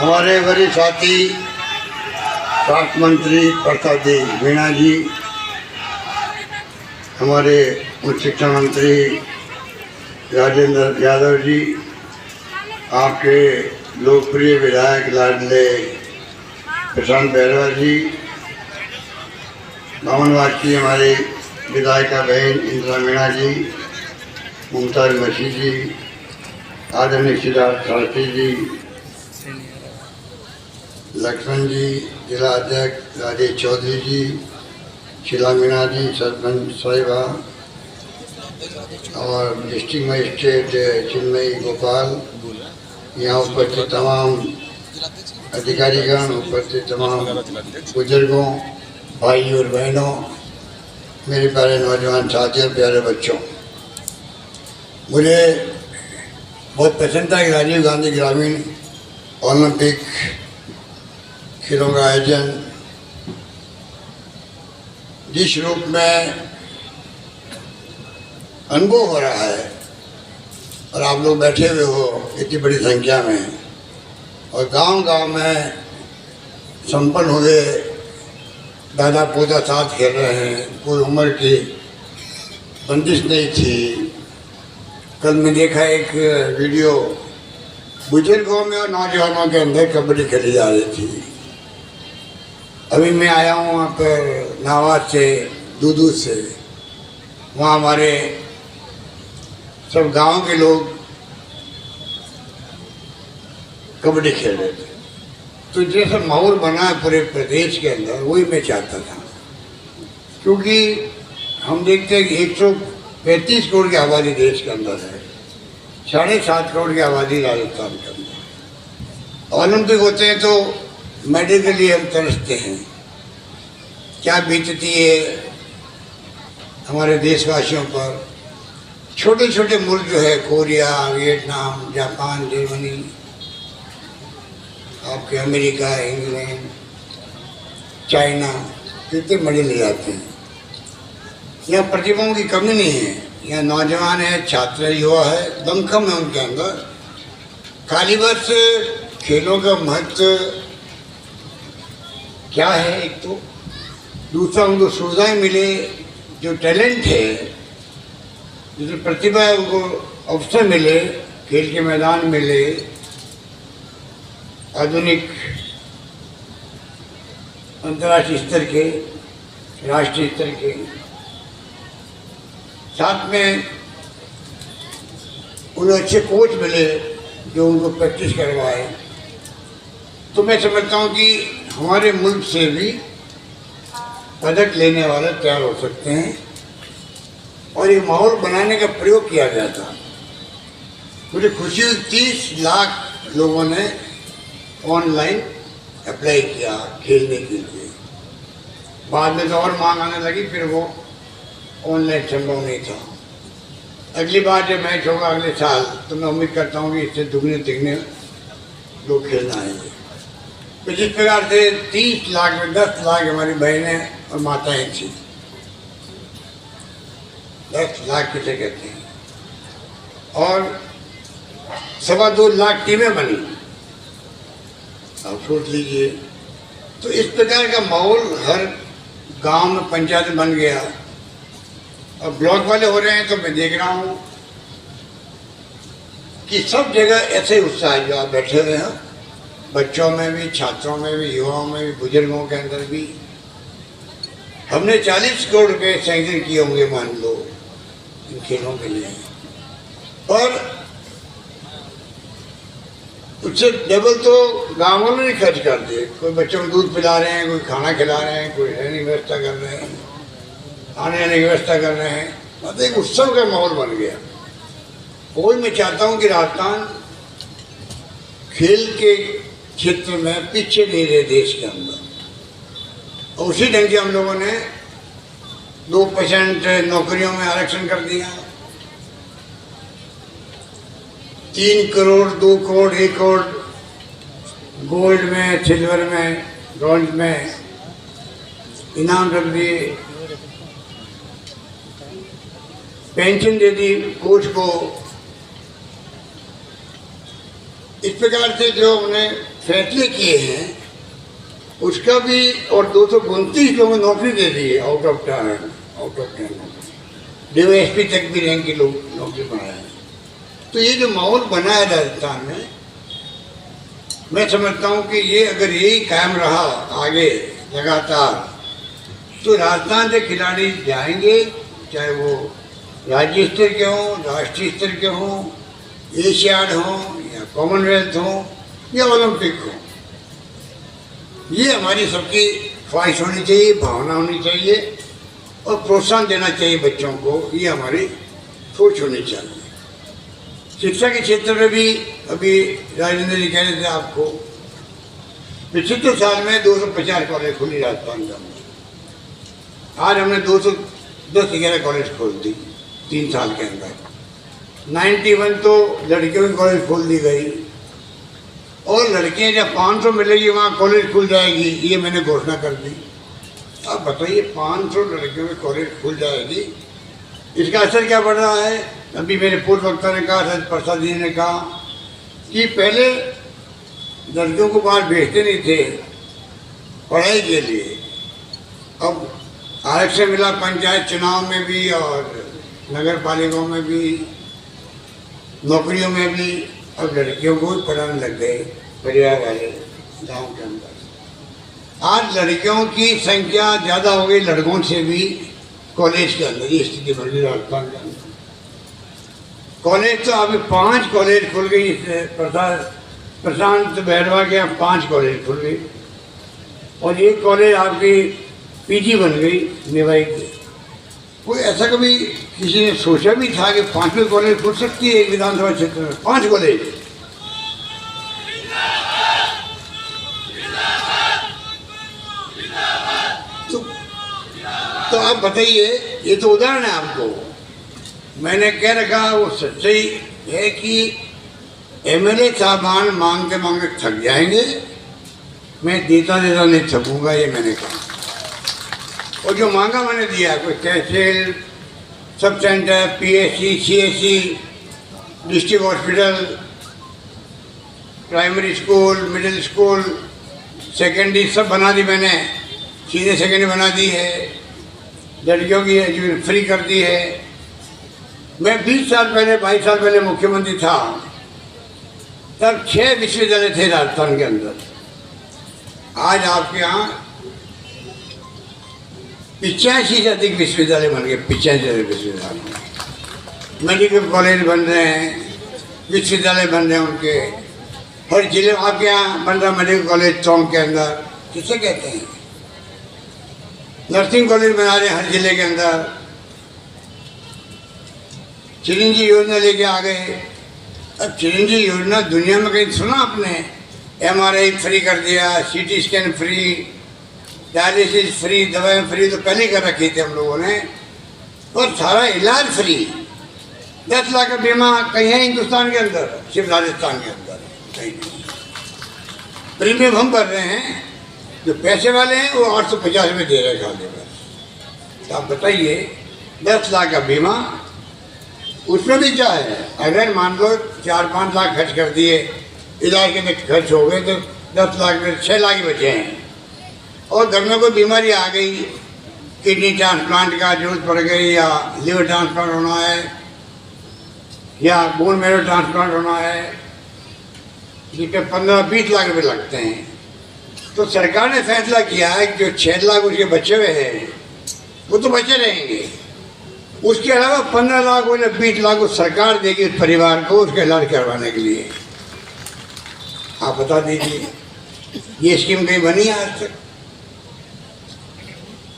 हमारे वरिष्ठ साथी स्वास्थ्य मंत्री प्रसाद देव मीणा जी, हमारे उच्च शिक्षा मंत्री राजेंद्र यादव जी, आपके लोकप्रिय विधायक लाडले प्रशांत बैरवा जी, बामनवास की हमारे विधायिका बहन इंदिरा मीणा जी, मुमताज मसीह जी, आदरणीय सिद्धार्थ शास्त्री जी, लक्ष्मण जी, जिला अध्यक्ष राजेश चौधरी जी, शीला मीणा जी, सरपंच साहिबा और डिस्ट्रिक्ट मजिस्ट्रेट चिन्मयी गोपाल, यहाँ उपस्थित तमाम अधिकारीगण, उपस्थित तमाम बुजुर्गों, भाई और बहनों, मेरे प्यारे नौजवान साथियों, प्यारे बच्चों, मुझे बहुत पसंद था कि राजीव गांधी ग्रामीण ओलंपिक खेलों का आयोजन जिस रूप में अनुभव हो रहा है और आप लोग बैठे हुए हो इतनी बड़ी संख्या में और गांव-गांव में संपन्न हुए, दादा पोता साथ खेल रहे हैं, कोई उम्र की बंदिश नहीं थी। कल मैं देखा एक वीडियो, बुजुर्गों में और नौजवानों के अंदर कबड्डी खेली जा रही थी। अभी मैं आया हूँ वहाँ पर नावाज से, दूदू से, वहाँ हमारे सब गांव के लोग कबड्डी खेल रहे थे। तो जैसा माहौल बना है पूरे प्रदेश के अंदर, वही मैं चाहता था, क्योंकि हम देखते हैं कि 135 करोड़ की आबादी देश के अंदर है, 7.5 करोड़ की आबादी राजस्थान के अंदर। ओलंपिक होते हैं तो मेडल के लिए हम तरसते हैं, क्या बीतती है हमारे देशवासियों पर। छोटे छोटे मुल्क जो है, कोरिया, वियतनाम, जापान, जर्मनी, आपके अमेरिका, इंग्लैंड, चाइना, कितने मेडल ले जाते हैं। यहाँ प्रतिभाओं की कमी नहीं है, यहाँ नौजवान है, छात्र युवा है, दमखम है उनके अंदर। खाली बस खेलों का महत्व क्या है, एक तो दूसरा उनको सुविधाएं मिले, जो टैलेंट है, जो प्रतिभा है, उनको अवसर मिले, खेल के मैदान मिले, आधुनिक अंतर्राष्ट्रीय स्तर के, राष्ट्रीय स्तर के, साथ में उन्हें अच्छे कोच मिले जो उनको प्रैक्टिस करवाए। तो मैं समझता हूँ कि हमारे मुल्क से भी पदक लेने वाले तैयार हो सकते हैं और ये माहौल बनाने का प्रयोग किया गया था। मुझे खुशी हुई, 30 लाख लोगों ने ऑनलाइन अप्लाई किया खेलने के लिए। बाद में तो और मांग आने लगी, फिर वो ऑनलाइन संभव नहीं था। अगली बार जब मैच होगा अगले साल, तो मैं उम्मीद करता हूँ कि इससे दुगने तिगने लोग खेलना आएंगे। तो जिस प्रकार से 30 लाख में 10 लाख हमारी बहनें और माताएं थी, 10 लाख किसे कहते हैं, और 2.25 लाख टीमें बनी, आप सोच लीजिए। तो इस प्रकार का माहौल हर गांव में पंचायत बन गया और ब्लॉक वाले हो रहे हैं। तो मैं देख रहा हूँ कि सब जगह ऐसे उत्साह जो आप बैठे हुए हैं, बच्चों में भी, छात्रों में भी, युवाओं में भी, बुजुर्गों के अंदर भी। हमने 40 करोड़ रुपए सैंक्शन किए होंगे मान लो इन खेलों के लिए, और उससे डबल तो गाँव वालों ने खर्च कर दिए। कोई बच्चों को दूध पिला रहे हैं, कोई खाना खिला रहे हैं, कोई रहने की व्यवस्था कर रहे हैं, आने जाने की व्यवस्था कर रहे हैं। मतलब एक उत्सव का माहौल बन गया। वही मैं चाहता हूँ कि राजस्थान खेल के क्षेत्र में पीछे नहीं रहे देश के अंदर। और उसी ढंग से हम लोगों ने 2% नौकरियों में आरक्षण कर दिया। 3 करोड़, 2 करोड़, 1 करोड़ गोल्ड में, सिल्वर में, ब्रॉन्ज में इनाम रख दिए। पेंशन दे दी कोच को। इस प्रकार से जो उन्हें फैसले किए हैं उसका भी, और 229 लोगों को नौकरी दे दी है आउट ऑफ 10 DYSP तक भी रैंक के लोग नौकरी बनाए हैं। तो ये जो माहौल बना है राजस्थान में, मैं समझता हूँ कि ये अगर यही कायम रहा आगे लगातार, तो राजस्थान से खिलाड़ी जाएंगे, चाहे वो राज्य स्तर के हों, राष्ट्रीय स्तर के हों, एशियाड हों या कॉमनवेल्थ हों या ओलंपिक हो। ये हमारी सबकी ख्वाहिश होनी चाहिए, भावना होनी चाहिए और प्रोत्साहन देना चाहिए बच्चों को, ये हमारी सोच होनी चाहिए। शिक्षा के क्षेत्र में भी अभी राजेंद्र जी कह रहे थे आपको, पिछले साल में 250 कॉलेज खुली राजस्थान के अंदर। आज हमने 210-11 कॉलेज खोल दी 3 साल के अंदर। 91 तो लड़कियों की कॉलेज खोल दी गई, और लड़कियां जब 500 मिलेगी वहाँ कॉलेज खुल जाएगी, ये मैंने घोषणा कर दी। अब बताइए 500 लड़कियों की कॉलेज खुल जाएगी, इसका असर क्या पड़ रहा है? अभी मेरे पूर्व वक्ता ने कहा, सच प्रसाद जी ने कहा कि पहले लड़कियों को बाहर भेजते नहीं थे पढ़ाई के लिए, अब आरक्षण मिला पंचायत चुनाव में भी और नगर पालिकाओं में भी, नौकरियों में भी। अब लड़कियों को भी पढ़ाने लग गए परिवार वाले गाँव के अंदर। आज लड़कियों की संख्या ज़्यादा हो गई लड़कों से भी कॉलेज के अंदर, ये स्थिति बन गई राजस्थान के अंदर। कॉलेज तो अभी 5 कॉलेज खुल गई, प्रशांत बैरवा के यहाँ 5 कॉलेज खुल गई, और एक कॉलेज आपकी PG बन गई निवाई की। कोई ऐसा कभी किसी ने सोचा भी था कि 5वीं कॉलेज खुल सकती है एक विधानसभा क्षेत्र में? 5 कॉलेज। तो आप बताइए, ये तो उदाहरण है आपको। मैंने कह रखा वो सच्चाई है कि MLA साहबान मांगते मांगते थक जाएंगे, मैं देता नहीं थकूंगा, ये मैंने कहा। और जो मांगा मैंने दिया, कोई तहसील, sub centre, PSC, CSC, district hospital, primary school, middle school, secondary सब बना दी मैंने, सीनियर सेकेंडरी बना दी है, लड़कियों की एजुकेशन फ्री कर दी है। मैं 20 साल पहले 22 साल पहले मुख्यमंत्री था, तब 6 विश्वविद्यालय थे राजस्थान के अंदर। आज आपके यहाँ 85 से अधिक विश्वविद्यालय बन गए, 85 विश्वविद्यालय, मेडिकल कॉलेज बन रहे हैं, विश्वविद्यालय बन रहे हैं उनके। हर जिले आपके यहाँ बन रहा मेडिकल कॉलेज चौक के अंदर, किसे कहते हैं, नर्सिंग कॉलेज बना रहे हैं हर जिले के अंदर। चिरंजी योजना लेके आ गए। अब चिरंजी योजना दुनिया में कहीं सुना आपने? MRI फ्री कर दिया, CT scan free, dialysis free, दवाएं फ्री तो पहले कर रखी थी हम लोगों ने, और सारा इलाज फ्री। 10 लाख का बीमा कहीं है हिंदुस्तान के अंदर? सिर्फ राजस्थान के अंदर कहीं नहीं। प्रीमियम हम भर रहे हैं, जो पैसे वाले हैं वो 850 में दे रहे खाली बस। तो आप बताइए 10 लाख का बीमा, उसमें भी क्या है? अगर मान लो 4-5 लाख खर्च कर दिए, इलाज के में खर्च हो गए, तो 10 लाख में 6 लाख ही बचे हैं। और घर में कोई बीमारी आ गई, किडनी ट्रांसप्लांट का जरूरत पड़ गई, या लिवर ट्रांसप्लांट होना है, या बोन मैरो ट्रांसप्लांट होना है, जिसके 15-20 लाख रुपये लगते हैं। तो सरकार ने फैसला किया है कि जो 6 लाख उसके बचे हुए हैं वो तो बचे रहेंगे, उसके अलावा 15 लाख या 20 लाख को सरकार देगी उस परिवार को उसका इलाज करवाने के लिए। आप बता दीजिए, ये स्कीम कहीं बनी है आज तक?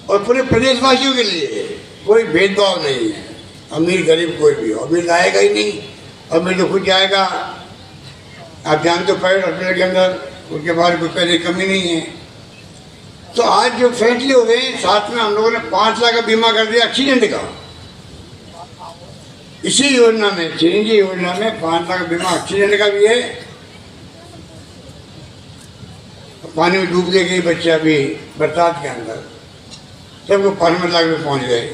और पूरे प्रदेशवासियों के लिए कोई भेदभाव नहीं है, अमीर गरीब कोई भी हो। अमीर आएगा ही नहीं, अमीर तो खुद जाएगा। आप जानते हो प्राइवेट हॉस्पिटल के अंदर उनके पास कोई पैसे कमी नहीं है। तो आज जो फैसले हो गए, साथ में हम लोगों ने 5 लाख का बीमा कर दिया एक्सीडेंट का। इसी योजना में, चिरंजी योजना में 5 लाख का बीमा एक्सीडेंट का भी है। पानी में डूब के गई बच्चे अभी बरसात के अंदर, सबको 5 लाख में पहुंच गए।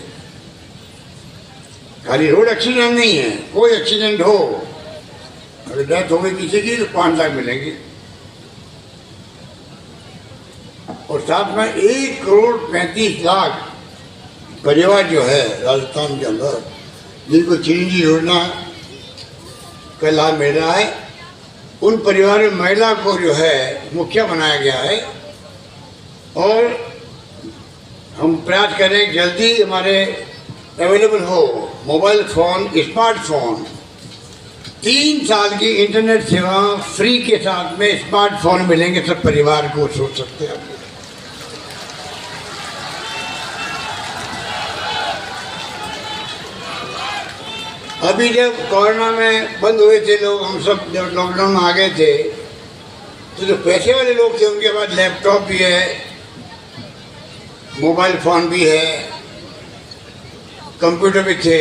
खाली रोड एक्सीडेंट नहीं है, कोई एक्सीडेंट हो, अगर डेथ हो गई किसी की तो 5 लाख मिलेंगे। और साथ में 1,35,00,000 परिवार जो है राजस्थान के अंदर जिनको चिरंजी योजना का लाभ मिल रहा है, उन परिवार में महिला को जो है मुखिया बनाया गया है। और हम प्रयास करें जल्दी हमारे अवेलेबल हो मोबाइल फ़ोन, स्मार्टफोन, 3 साल की इंटरनेट सेवा फ्री के साथ में स्मार्टफोन मिलेंगे सब परिवार को। सोच सकते हैं आप। अभी जब कोरोना में बंद हुए थे लोग, हम सब जब लॉकडाउन में आ गए थे, तो जो पैसे वाले लोग थे उनके पास लैपटॉप भी है, मोबाइल फ़ोन भी है, कंप्यूटर भी थे,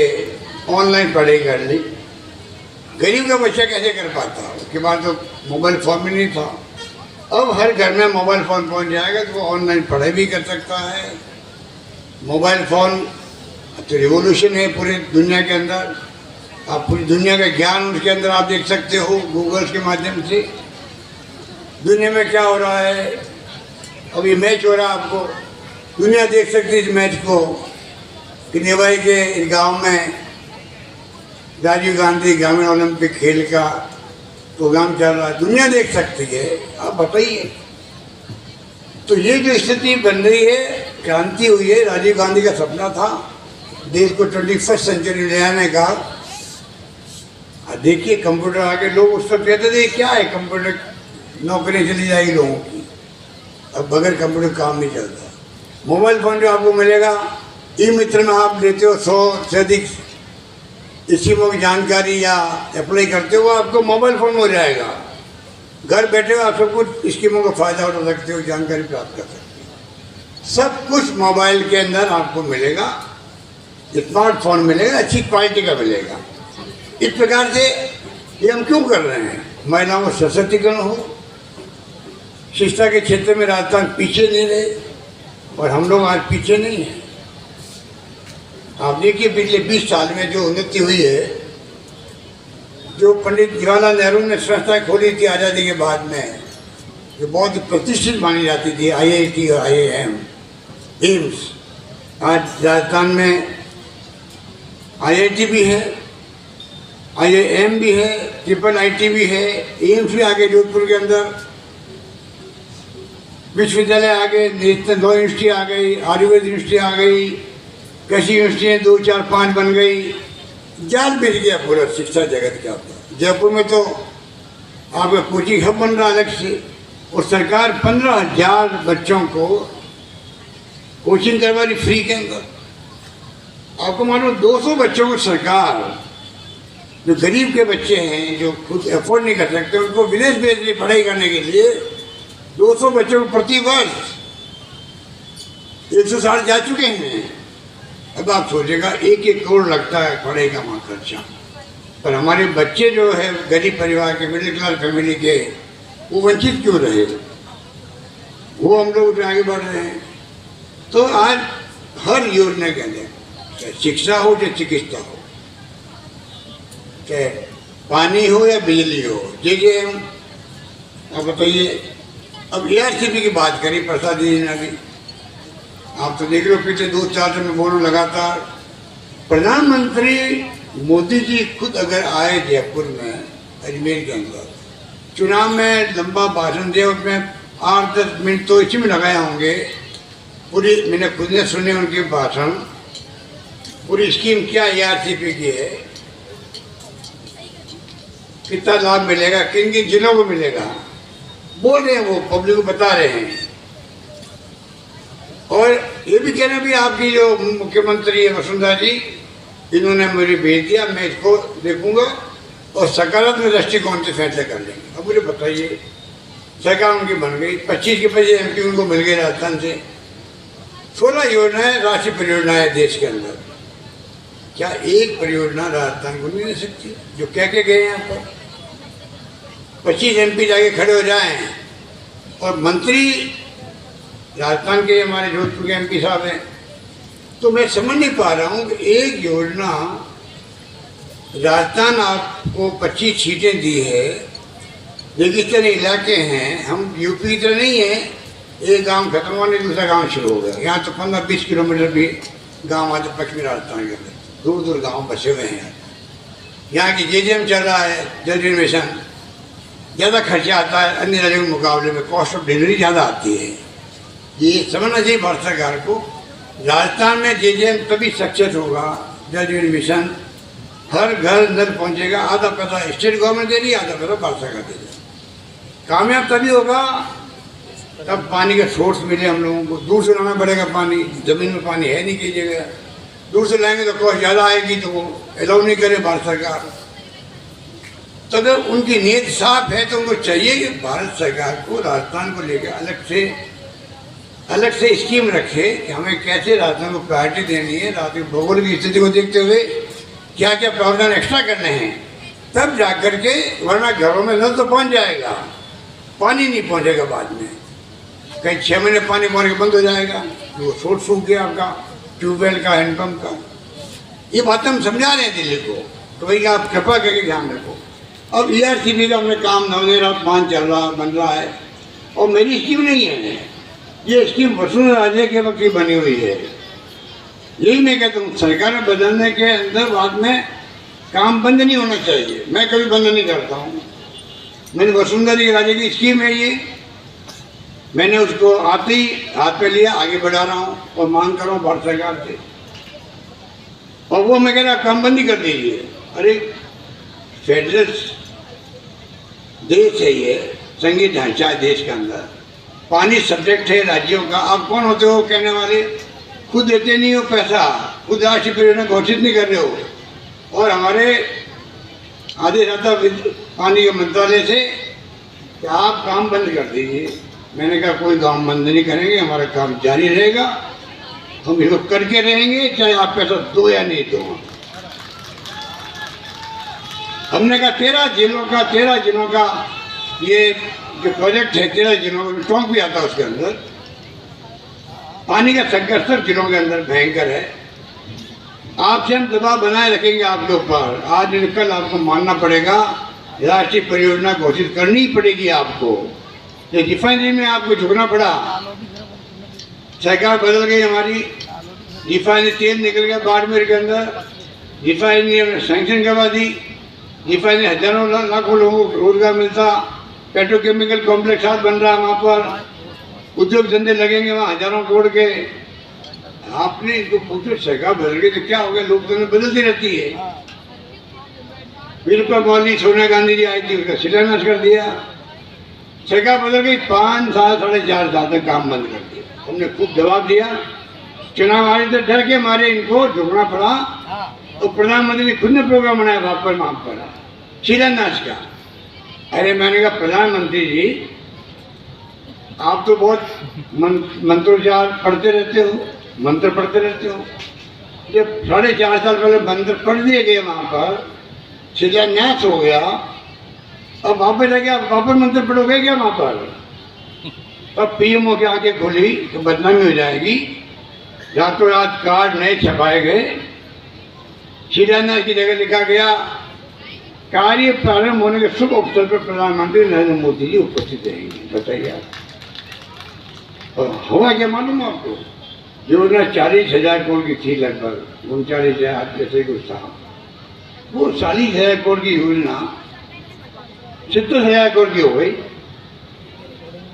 ऑनलाइन पढ़ाई कर ली। गरीब का बच्चा कैसे कर पाता? उसके पास तो मोबाइल फ़ोन भी नहीं था। अब हर घर में मोबाइल फ़ोन पहुंच जाएगा तो वो ऑनलाइन पढ़ाई भी कर सकता है। मोबाइल फ़ोन तो रिवोल्यूशन है पूरी दुनिया के अंदर। आप पूरी दुनिया का ज्ञान उसके अंदर आप देख सकते हो गूगल के माध्यम से। दुनिया में क्या हो रहा है, अब ये मैच हो रहा है, आपको दुनिया देख सकती है इस मैच को कि नेवाई के गांव में राजीव गांधी ग्रामीण ओलंपिक खेल का प्रोग्राम चल रहा है, दुनिया देख सकती है। आप बताइए, तो ये जो स्थिति बन रही है, क्रांति हुई है। राजीव गांधी का सपना था देश को 21st सेंचुरी ले आने का। देखिए कंप्यूटर आके लोग उस पर कहते थे क्या है कंप्यूटर, नौकरी चली जाएगी लोगों की। अब बगैर कंप्यूटर काम नहीं चलता। मोबाइल फ़ोन जो आपको मिलेगा, ई मित्र में आप लेते हो 100 से अधिक स्कीमों की जानकारी या अप्लाई करते हो, आपको मोबाइल फ़ोन में हो जाएगा। घर बैठे हो आप सब कुछ स्कीमों का फ़ायदा उठा सकते हो, जानकारी प्राप्त कर सकते हो। सब कुछ मोबाइल के अंदर आपको मिलेगा, स्मार्टफोन मिलेगा, अच्छी क्वालिटी का मिलेगा। इस प्रकार से ये हम क्यों कर रहे हैं? महिलाओं का सशक्तिकरण हो। शिक्षा के क्षेत्र में राजस्थान पीछे नहीं रहे और हम लोग आज पीछे नहीं हैं। आप देखिए पिछले 20 साल में जो उन्नति हुई है, जो पंडित जवाहरलाल नेहरू ने संस्थाएं खोली थी आज़ादी के बाद में, जो बहुत प्रतिष्ठित मानी जाती थी, IIT और IIM, एम्स, आज राजस्थान में IIT भी है, IIM भी है, IIIT भी है, एम्स भी आ गए जोधपुर के अंदर, विश्वविद्यालय आ गए, नेशनल लॉ यूनिवर्सिटी आ गई, आयुर्वेद यूनिवर्सिटी आ गई, कृषि यूनिवर्सिटियाँ 2, 4, 5 बन गई। जाल बिछ गया पूरा शिक्षा जगत का। जयपुर में तो आपका कोचिंग हब बन रहा अलग से, और सरकार 15,000 बच्चों को कोचिंग करवा रही फ्री के अंदर। आपको मालूम 200 बच्चों को सरकार, जो गरीब के बच्चे हैं जो खुद अफोर्ड नहीं कर सकते, उनको विदेश भेज रही पढ़ाई करने के लिए। 200 बच्चों को प्रति वर्ष 160 जा चुके हैं। अब आप सोचेगा 1-1 करोड़ लगता है पढ़ाई का वहाँ खर्चा, पर हमारे बच्चे जो है गरीब परिवार के, मिडिल क्लास फैमिली के, वो वंचित क्यों रहे? वो हम लोग आगे बढ़ रहे हैं। तो आज हर योजना के अंदर, चाहे शिक्षा हो चाहे चिकित्सा हो, चाहे पानी हो या बिजली हो, JJM, आप बताइए। अब ARCP की बात करी प्रसाद जी ने अभी, आप तो देख रहे हो पिछले 2-4 दिन में बोलो लगातार। प्रधानमंत्री मोदी जी खुद अगर आए जयपुर में, अजमेर के अंदर, चुनाव में लंबा भाषण दिया, उसमें 8-10 मिनट तो इसी में लगाए होंगे। पूरी मैंने खुद ने सुने उनके भाषण, पूरी स्कीम क्या ARCP की है, कितना लाभ मिलेगा, किन किन जिलों को मिलेगा, बोल रहे हैं, वो पब्लिक को बता रहे हैं। और ये भी कहना भी आपकी जो मुख्यमंत्री है वसुंधरा जी, इन्होंने मुझे भेज दिया, मैं इसको देखूंगा और सकारात्मक दृष्टिकोण से फैसले कर लेंगे। अब मुझे बताइए, सरकार उनकी बन गई, 25 के 25 MP उनको मिल गए राजस्थान से। 16 योजनाएं, राष्ट्रीय परियोजनाएं देश के अंदर। क्या एक परियोजना राजस्थान को नहीं दे सकती जो कह के गए यहाँ पर? 25 MP जाके खड़े हो जाएं और मंत्री राजस्थान के हमारे जोधपुर के MP साहब हैं, तो मैं समझ नहीं पा रहा हूँ कि एक योजना राजस्थान आपको 25 सीटें दी है, रेगिस्तानी इलाके हैं, हम यूपी की तरह नहीं है एक गांव खत्म होने दूसरा गांव शुरू हो गया। यहाँ तो 15-20 किलोमीटर भी गांव आते पश्चिमी राजस्थान के अंदर, दूर दूर गांव बसे हुए हैं। यहाँ की JJM चल रहा है, जल जीवन मिशन, ज़्यादा खर्चा आता है अन्य राज्यों के मुकाबले में, कॉस्ट ऑफ डिलीवरी ज़्यादा आती है। ये समझना चाहिए भारत सरकार को। राजस्थान में JJM तभी सक्सेस होगा, जल जीवन मिशन हर घर नल पहुँचेगा, आधा पैसा स्टेट गवर्नमेंट दे रही है, आधा पैसा भारत सरकार दे रही है। कामयाब तभी होगा तब पानी का सोर्स मिले हम लोगों को। दूर से लाना पड़ेगा पानी, ज़मीन में पानी है नहीं कई जगह, दूर से लाएंगे तो कॉस्ट ज़्यादा आएगी, तो वो अलाउ नहीं करे भारत सरकार। तो अगर उनकी नीयत साफ है तो उनको चाहिए कि भारत सरकार को राजस्थान को लेकर अलग से स्कीम रखे कि हमें कैसे राजस्थान को प्रायोरिटी देनी है, राजस्थान की भौगोलिक स्थिति को देखते हुए क्या क्या प्रावधान एक्स्ट्रा करने हैं, तब जा कर के, वरना घरों में नल तो पहुँच जाएगा, पानी नहीं पहुँचेगा बाद में। कहीं 6 महीने पानी पहुँच के बंद हो जाएगा, वो सोर्स सूख गया आपका ट्यूबवेल का, हैंडपम्प का। ये बात हम समझा रहे हैं दिल्ली को, तो भाई आप कृपा करके ध्यान रखो। अब ERCP का हमने काम 9/5 चल रहा, बन रहा है, और मेरी स्कीम नहीं है, ये स्कीम वसुंधरा राजे के वक्त की बनी हुई है। यही मैं कहता हूँ, सरकार बदलने के अंदर बाद में काम बंद नहीं होना चाहिए। मैं कभी बंद नहीं करता हूँ। मैंने वसुंधरा राजे की स्कीम है ये, मैंने उसको आते ही हाथ पे लिया, आगे बढ़ा रहा हूँ और मांग कर रहा हूँ भारत सरकार से। और वो मैं कह रहा काम बंद ही कर दीजिए। अरे फेडरल देश है ये, संघीय ढांचा है देश के अंदर, पानी सब्जेक्ट है राज्यों का। आप कौन होते हो कहने वाले? खुद देते नहीं हो पैसा, खुद राष्ट्रीय परियोजना घोषित नहीं कर रहे हो, और हमारे आदेश आता पानी के मंत्रालय से कि आप काम बंद कर दीजिए। मैंने कहा कोई काम बंद नहीं करेंगे, हमारा काम जारी रहेगा, हम इसको करके रहेंगे, चाहे आप पैसा दो या नहीं दो। हमने कहा 13 जिलों का ये जो प्रोजेक्ट है, 13 जिलों का टोंक भी आता है उसके अंदर। पानी का संकट सब जिलों के अंदर भयंकर है। आपसे हम दबाव बनाए रखेंगे आपके ऊपर। आज कल आपको मानना पड़ेगा, राष्ट्रीय परियोजना घोषित करनी ही पड़ेगी आपको। ये रिफाइनरी में आपको झुकना पड़ा, सरकार बदल गई हमारी, रिफाइनरी तेल निकल गया बाड़मेर के अंदर, रिफाइनरी हमने सैंक्शन करवा दी, रिफाइनरी हजारों लाखों लोगों को रोजगार मिलता, पेट्रोकेमिकल कॉम्प्लेक्स बन रहा है वहाँ पर, उद्योग धंधे लगेंगे वहाँ हजारों करोड़ के। आपने इनको पूछो सरकार बदल गई तो क्या हो गया? लोकतंत्र बदलती रहती है। बिल्कुल मौली सोनिया गांधी जी आई थी, उसका शिलान्यास कर दिया। सरकार बदल गई, 5 साल 4.5 साल तक काम बंद कर दिया। हमने खूब जवाब दिया, चुनाव आने से डर के मारे इनको झुकना पड़ा, तो प्रधानमंत्री ने खुद ने प्रोग्राम बनाया वापस वहाँ पर शिलान्यास का। अरे मैंने कहा प्रधानमंत्री जी आप तो बहुत मंत्रोच्चार पढ़ते रहते हो, मंत्र पढ़ते रहते हो। जब 4.5 साल पहले मंत्र पढ़ दिए गए वहाँ पर, शिलान्यास हो गया, अब वापस जाके आप वापस मंत्र पढ़ोगे क्या वहाँ पर? तब PMO की आंखें खुली तो बदनामी हो जाएगी। रातों रात कार्ड नए छपाए गए, शिलान्यास की जगह लिखा गया कार्य प्रारंभ होने के शुभ अवसर पर प्रधानमंत्री नरेंद्र मोदी जी उपस्थित रहेंगे। बताइए आप, और हुआ क्या मालूम आपको? योजना 40,000 करोड़ की थी, लगभग 39,000 जैसे कुछ था। वो 40,000 करोड़ की योजना 70,000 करोड़ की हो गई।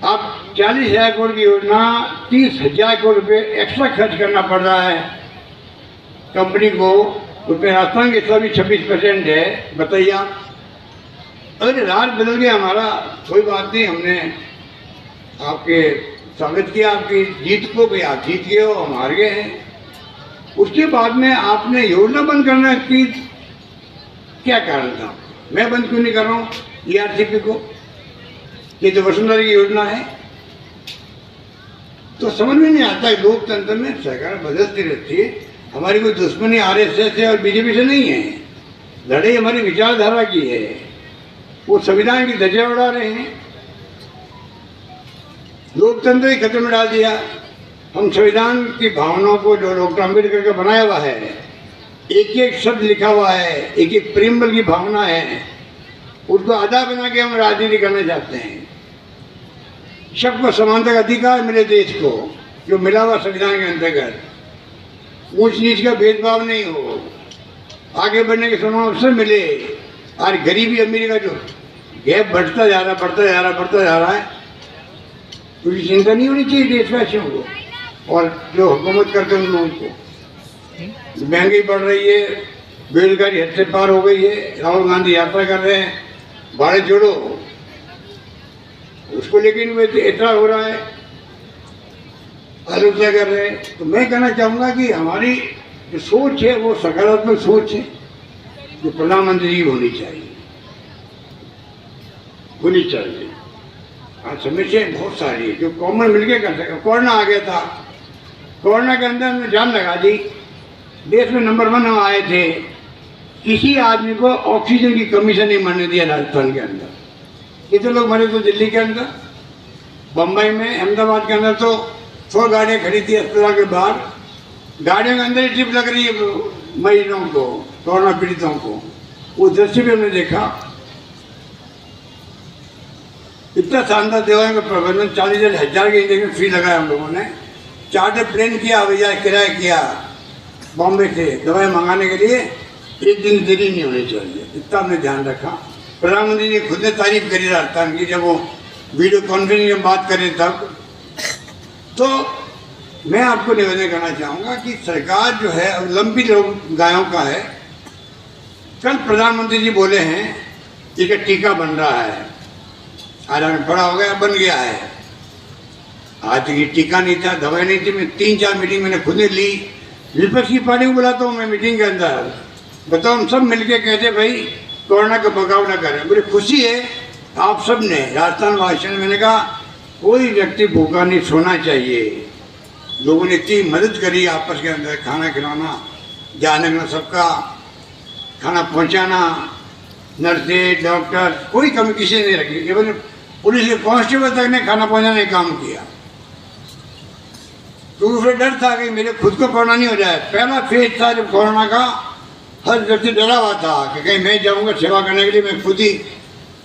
अब 40,000 करोड़ की योजना 30,000 करोड़ रुपये एक्स्ट्रा खर्च करना पड़ रहा है कंपनी को। उसमें राजस्थान के हिस्सा भी 26% है। बताइए आप, अरे राज बदल गया हमारा, कोई बात नहीं, हमने आपके स्वागत किया आपकी जीत को, भाई आप जीत गए हो, हम हार गए हैं। उसके बाद में आपने योजना बंद करना की क्या कारण था? मैं बंद क्यों नहीं कर रहा हूँ ERCP को? ये तो वसुंधरा की योजना है। तो समझ में नहीं आता है, लोकतंत्र में सरकार बदलती रहती है। हमारी कोई दुश्मनी RSS से और BJP से नहीं है, लड़ाई हमारी विचारधारा की है। वो संविधान की धज्जियां उड़ा रहे हैं, लोकतंत्र ही खतरे में डाल दिया। हम संविधान की भावनाओं को जो डॉक्टर अम्बेडकर का बनाया हुआ है, एक एक शब्द लिखा हुआ है, एक एक प्रेमबल की भावना है, उसको आधा बना के हम राजनीति करना चाहते हैं। सबको समानता का अधिकार मिले देश को, जो मिला हुआ संविधान के अंतर्गत। ऊंच नीच का भेदभाव नहीं हो, आगे बढ़ने के समान अवसर मिले। और गरीबी अमीरी का जो गैप बढ़ता जा रहा है, उसकी चिंता नहीं होनी चाहिए देशवासियों को और जो हुकूमत करते हैं उन लोगों को। महंगाई बढ़ रही है, बेरोजगारी हद से पार हो गई है, राहुल गांधी यात्रा कर रहे हैं भारत जोड़ो, उसको लेकिन इतना हो रहा है, आलोचना कर रहे हैं। तो मैं कहना चाहूँगा कि हमारी जो सोच है वो सकारात्मक सोच है, जो प्रधानमंत्री जी होनी चाहिए। आज समस्याएं बहुत सारी है जो कॉमन मिलके कर सके। कोरोना आ गया था, कोरोना के अंदर हमने जान लगा दी, देश में नंबर 1 हम आए थे। किसी आदमी को ऑक्सीजन की कमी से नहीं मरने दिया राजस्थान के अंदर। कितने लोग मरे तो दिल्ली के अंदर, बम्बई में, अहमदाबाद के अंदर तो 100 गाड़ियाँ खड़ी थी अस्पताल के बाहर, गाड़ियों के अंदर ही ट्रिप लग रही है मरीजों को, कोरोना पीड़ितों को। वो दृश्य भी हमने देखा। इतना शानदार दवाइयों का प्रबंधन, 40,000 के इंजेक्शन फ्री लगाया हम लोगों ने। चार्टर प्लेन किया, हवाई जहाज किराया किया बॉम्बे से दवाई मंगाने के लिए। एक दिन देरी नहीं होनी चाहिए, इतना हमने ध्यान रखा। प्रधानमंत्री ने खुद ने तारीफ करी राजस्थान की, जब वो वीडियो कॉन्फ्रेंसिंग में बात करें तब। तो मैं आपको निवेदन करना चाहूँगा कि सरकार जो है अब लंबी गायों का है। कल प्रधानमंत्री जी बोले हैं कि टीका बन रहा है, आज बड़ा हो गया, बन गया है। आज ये टीका नहीं था, दवाई नहीं थी। मैं 3-4 मीटिंग मैंने खुद ने ली, विपक्ष की पार्टी को बुलाता हूँ मैं मीटिंग के अंदर, बताओ हम सब मिलके कहते भाई कोरोना का मुकाबला करें। मुझे खुशी है आप सब ने, राजस्थान वासियों ने, मैंने कहा कोई व्यक्ति भूखा नहीं सोना चाहिए। लोगों ने इतनी मदद करी आपस के अंदर, खाना खिलाना, जाने में सबका खाना पहुंचाना, नर्से, डॉक्टर, कोई कमी किसी ने नहीं रखी। केवल पुलिस के कांस्टेबल तक ने खाना पहुंचाने का काम किया, तो उसे डर था कि मेरे खुद को कोरोना नहीं हो जाए। पहला फेज था जब कोरोना का, हर व्यक्ति डरा हुआ था कि कहीं मैं जाऊंगा सेवा करने के लिए, मैं खुद ही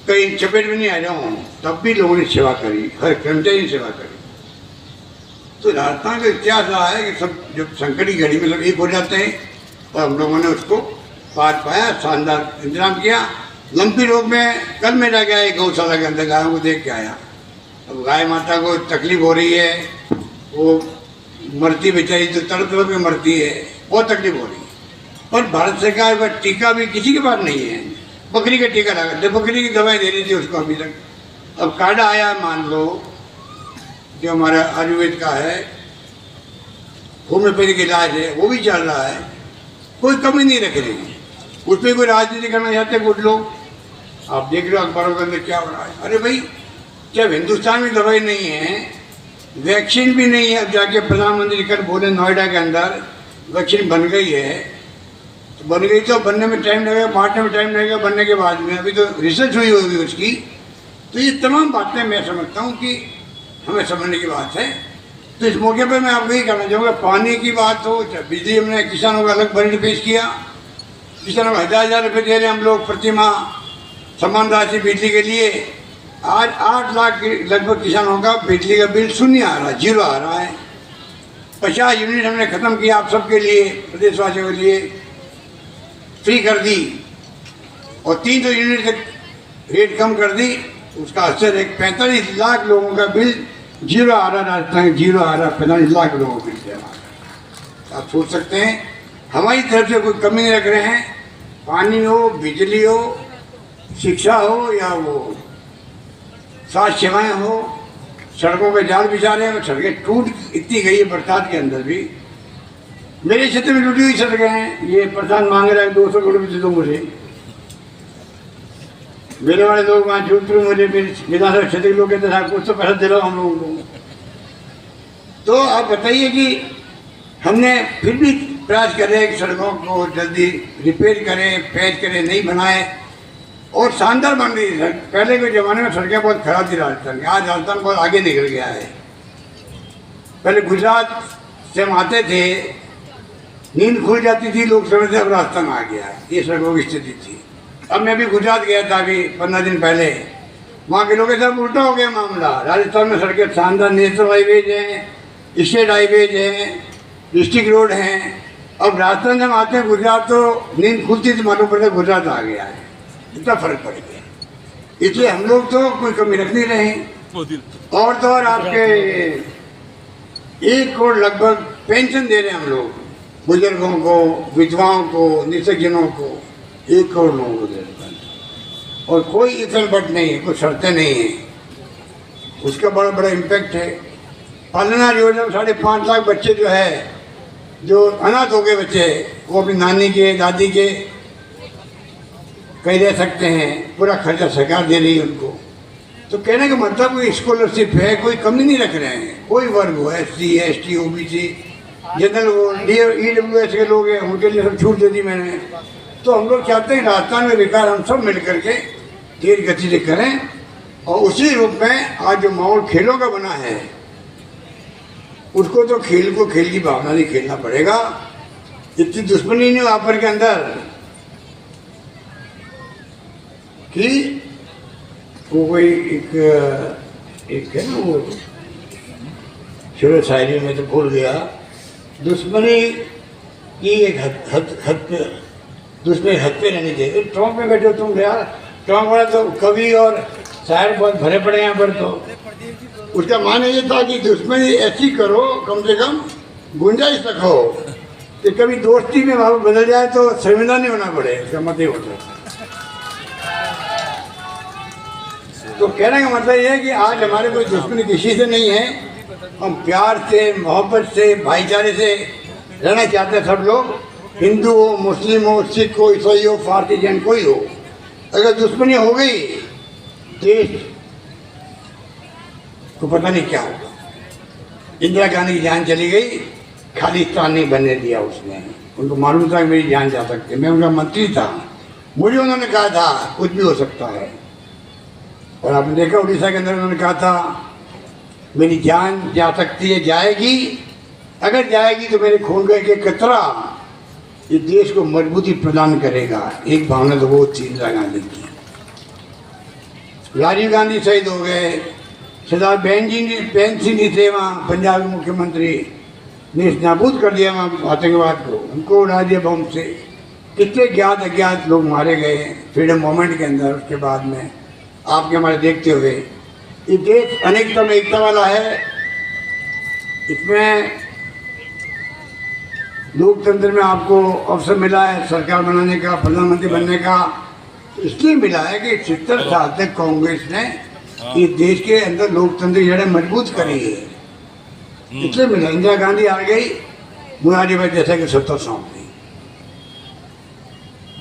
कहीं चपेट में नहीं आ जाऊँ। तब भी लोगों ने सेवा करी, हर कर्मचारी ने सेवा करी। तो राजस्थान का इतिहास रहा है कि सब जब संकट की घड़ी में लोग एक हो जाते हैं, और हम लोगों ने उसको पार पाया, शानदार इंतजाम किया। लंपी रोग में कल मैं जाके आया गौशाला के अंदर, गायों को देख के आया। अब गाय माता को तकलीफ हो रही है, वो मरती बेचारी तो तड़प तड़प के मरती है, बहुत तकलीफ हो रही है। और भारत सरकार का टीका भी किसी के पास नहीं है। बकरी का टीका लगा, बकरी की दवाई दे रही थी उसको अभी तक। अब काढ़ा आया, मान लो जो हमारा आयुर्वेद का है, होम्योपैथिक इलाज है, वो भी चल रहा है, कोई कमी नहीं रख रही। उस पर कोई राजनीति करना चाहते कुछ लोग, आप देख रहे हो अखबारों के अंदर क्या हो रहा है। अरे भाई, जब हिंदुस्तान में दवाई नहीं है, वैक्सीन भी नहीं है, अब जाके प्रधानमंत्री कल बोले नोएडा के अंदर वैक्सीन बन गई है, तो बन गई तो बनने में टाइम लगेगा, बांटने में टाइम लगेगा, बनने के बाद में अभी तो रिसर्च हुई होगी उसकी। तो ये तमाम बातें मैं समझता हूँ कि हमें समझने की बात है। तो इस मौके पर मैं आपको यही कहना चाहूँगा, पानी की बात हो, बिजली हमने किसानों का अलग बजट पेश किया, किसानों को 1000 रुपये दे रहे हैं हम लोग प्रति माह समान राशि बिजली के लिए। आज 8 लाख लगभग किसानों का बिजली का बिल शून्य आ रहा है, 0 आ रहा है। 50 यूनिट हमने ख़त्म किया आप सबके लिए, प्रदेशवासियों के लिए फ्री कर दी, और 300 यूनिट तक रेट कम कर दी। उसका असर है 45 लाख लोगों का बिल 0 आ रहा, राजस्थान 0 आ रहा, 45 लाख लोगों का बिल आप सोच सकते हैं। हमारी तरफ से कोई कमी नहीं रख रहे हैं, पानी हो, बिजली हो, शिक्षा हो, या वो स्वास्थ्य सेवाएँ हो, सड़कों पे जाल बिछा रहे हैं। सड़कें टूट इतनी गई है बरसात के अंदर भी। मेरे क्षेत्र में टूटी हुई सड़कें हैं, ये प्रधान मांग रहा है 200 करोड़ रुपये दो मुझे। मेरे वाले लोग वहाँ जोधपुर, मुझे विधानसभा क्षेत्र के लोग कहते हैं कुछ तो पैसा दे रहा हूँ हम लोगों को। तो आप बताइए कि हमने फिर भी प्रयास कर रहे हैं कि सड़कों को जल्दी रिपेयर करें, पैच करें, नहीं बनाए, और शानदार बन रही है। पहले के ज़माने में सड़कें बहुत खराब थी राजस्थान की, आज राजस्थान बहुत आगे निकल गया है। पहले गुजरात से हम आते थे, नींद खुल जाती थी, लोग समझते अब राजस्थान आ गया है, ये सड़कों की स्थिति थी। अब मैं भी गुजरात गया था अभी 15 दिन पहले, वहाँ के लोगों के साथ उल्टा हो गया मामला। राजस्थान में सड़कें शानदार नेशनल हाईवेज हैं, स्टेट हाईवेज हैं, डिस्ट्रिक्ट रोड हैं। अब राजस्थान जब आते हैं गुजरात तो नींद खुलती थी मालूम पड़ता गुजरात आ गया है, इतना फर्क पड़ गया। इसलिए हम लोग तो कोई कमी रख नहीं रहे। और तो और आपके 1 करोड़ लगभग पेंशन दे रहे हैं हम लोग, बुजुर्गों को, विधवाओं को, निसज्जनों को, 1 करोड़ लोगों को दे रहे हैं। और कोई इफल बट नहीं है, कोई शर्तें नहीं है, उसका बड़ा बड़ा इम्पैक्ट है। पालना योजना में 5.5 लाख बच्चे जो है, जो अनाथ हो गए बच्चे, वो अपनी नानी के, दादी के कहीं रह सकते हैं, पूरा खर्चा सरकार दे रही है उनको। तो कहने का मतलब कोई स्कॉलरशिप है, कोई कमी नहीं रख रहे हैं। कोई वर्ग हो, SC, ST, OBC, जनरल हो, EWS के लोग हैं, उनके लिए सब छूट दे दी मैंने। तो हम लोग चाहते हैं राजस्थान में विकास हम सब मिल करके तेज गति से करें। और उसी रूप में आज जो माहौल खेलों का बना है, उसको तो खेल को खेल की भावना से खेलना पड़ेगा। इतनी दुश्मनी नहीं आपस के अंदर कि वो कोई एक है ना, वो शेर शायरी में तो भूल गया, दुश्मनी की एक हद पे, दुश्मनी हद पे रहनी चाहिए। ट्रॉन्क में बैठे हो तुम यार, ट्रॉन्क वाला तो कवि और शायर बहुत भरे पड़े यहाँ पर। तो उसका माने ये था कि दुश्मनी ऐसी करो कम से कम गुंजाइश रखो कि कभी दोस्ती में भाव बदल जाए तो शर्मिंदा नहीं होना पड़े, इसका मत ही होता है। तो कहने का मतलब ये है कि आज हमारे कोई दुश्मनी किसी से नहीं है। हम प्यार से, मोहब्बत से, भाईचारे से रहना चाहते हैं सब लोग, हिंदू हो, मुस्लिम हो, सिख हो, ईसाई हो, पारसी, जैन, कोई हो। अगर दुश्मनी हो गई देश तो पता नहीं क्या होगा। इंदिरा गांधी की जान चली गई, खालिस्तान नहीं बनने दिया उसने। उनको मालूम था कि मेरी जान जा सकती है, मैं उनका मंत्री था, मुझे उन्होंने कहा था कुछ भी हो सकता है। और आपने देखा उड़ीसा के अंदर उन्होंने कहा था मेरी जान जा सकती है, जाएगी, अगर जाएगी तो मेरे खून का एक कतरा इस देश को मजबूती प्रदान करेगा। एक भावना तो वो थी इंदिरा गांधी की। राजीव गांधी शहीद हो गए, सरदार बेन सिंह जी थे वहाँ पंजाब के मुख्यमंत्री, नेश नाबूद कर दिया वहाँ आतंकवाद को, उनको उड़ा दिया बम से। कितने ज्ञात अज्ञात लोग मारे गए फ्रीडम मूवमेंट के अंदर। उसके बाद में आपके हमारे देखते हुए ये देश अनेकता में एकता वाला है। इसमें लोकतंत्र में आपको अवसर मिला है सरकार बनाने का, प्रधानमंत्री बनने का, इसलिए मिला है कि 70 साल तक कांग्रेस ने इस देश के अंदर लोकतंत्र की जड़ें मजबूत करी है, इसलिए मिला। इंदिरा गांधी आ गई, मुरारी भाई जैसा कि 70 सौंप दी।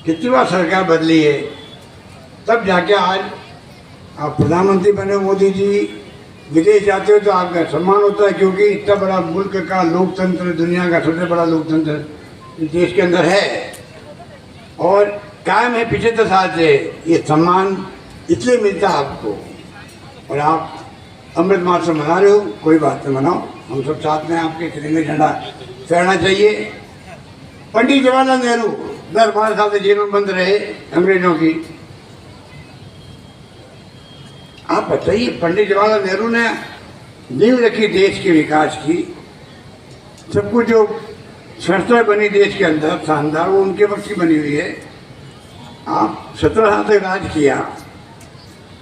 कितनी बार सरकार बदली है, तब जाके आज आप प्रधानमंत्री बने। मोदी जी विदेश जाते हो तो आपका सम्मान होता है, क्योंकि इतना बड़ा मुल्क का लोकतंत्र, दुनिया का सबसे बड़ा लोकतंत्र इस देश के अंदर है और कायम है 75 साल से। ये सम्मान इसलिए मिलता है आपको। और आप अमृत महोत्सव मना रहे हो, कोई बात नहीं, मनाओ, हम सब साथ में आपके तिरंगे झंडा फहराना चाहिए। पंडित जवाहरलाल नेहरू 10-12 साल से जेल में बंद रहे अंग्रेजों की। आप बताइए, पंडित जवाहरलाल नेहरू ने नींव रखी देश के विकास की, सब कुछ जो संस्था बनी देश के अंदर शानदार, वो उनके वक्त की बनी हुई है। आप 17 साल तक राज किया,